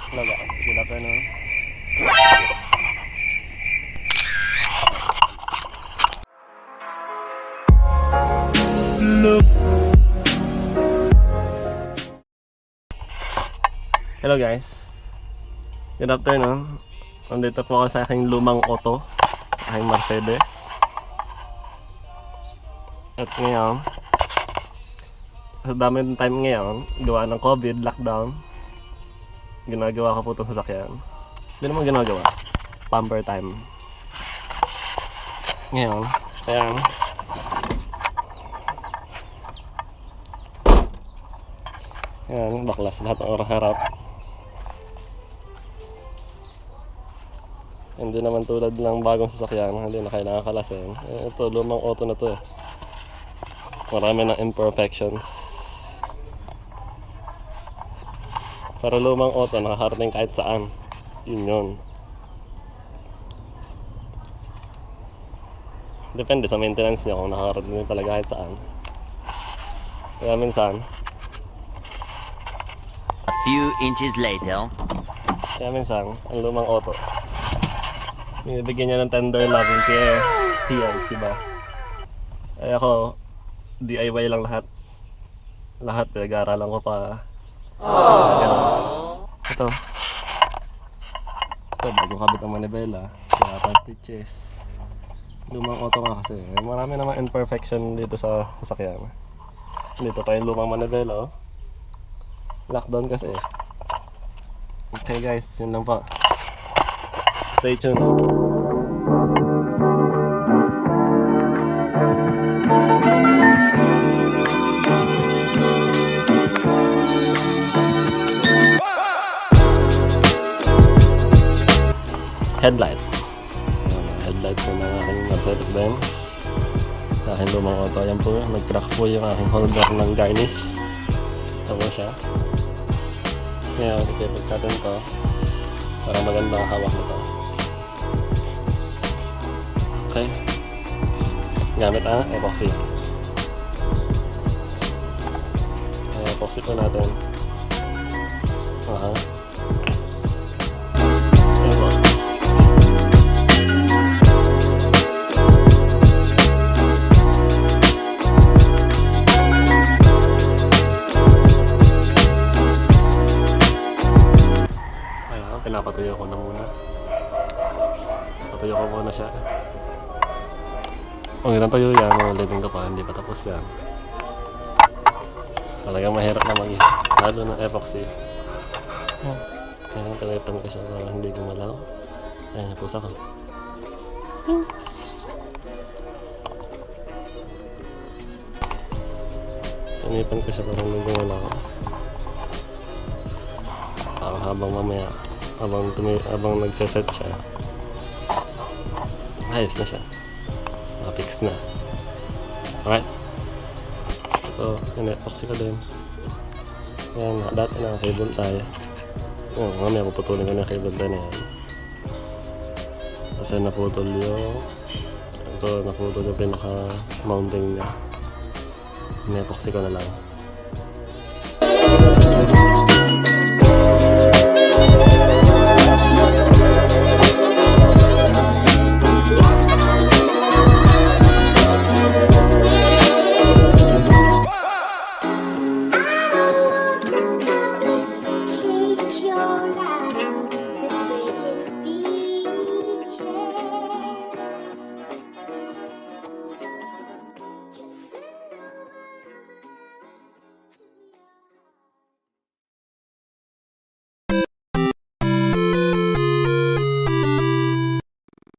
Hello guys, good afternoon. Hello guys, good afternoon. Nandito po ako sa aking lumang auto, aking Mercedes. At ngayon, sa dami ng time ngayon, gawa ng COVID, lockdown, ginagawa ko po itong sasakyan. Hindi naman ginagawa, pamper time. Ngayon, ayan. Ayan, baklas lahat ng orang harap. Hindi naman tulad ng bagong sasakyan, hindi na kailangan kalasin. Ito, lumang auto na to eh. Marami ng imperfections. Pero lumang auto, nakakarating kahit saan. Yun. Depende sa maintenance niya kung nakakarating talaga kahit saan. Kaya minsan, a few inches later. Kaya minsan, ang lumang auto, binibigyan niya ng tender loving care, TLC, diba? Ay ako, D.I.Y lang lahat. Lahat, pinag-aaralan ko pa. Ito, bagong kabit ang manibela. Kaya pa stitches. Lumang auto nga kasi. Marami naman imperfection dito sa sasakyan. Dito pa yung lumang manibela, oh. Lockdown kasi. Okay guys, yun lang po. Stay tuned. Headlight. Headlight po ng aking Mercedes Benz. Sa aking lumang auto. Ayan po, nag-crack po yung aking holder ng garnish. Ito po siya. Ngayon, ikipag sa atin to para maganda ang hawak nito. Okay. Gamit ang epoxy. Epoxy po natin. Pinapatuyo ko na muna. Patuyo ko muna siya. Kung ilang tuyo yan, maulitin ko pa, hindi pa tapos yan. Talagang mahirap na lalo ng epoxy. Kaya tinipan ko siya para hindi gumalaw. Ayan, napusa ko. Tinipan ko siya para hindi gumalaw. Habang mamaya, habang nagsaset siya, ayos na siya, fix na. Alright, ito, in-epoxy ko din. Yan, dati na cable tayo. Mamaya puputulin ko na cable tayo na yan kasi naputol yung ito, naputol yung pinaka mounting niya. In-epoxy ko na lang.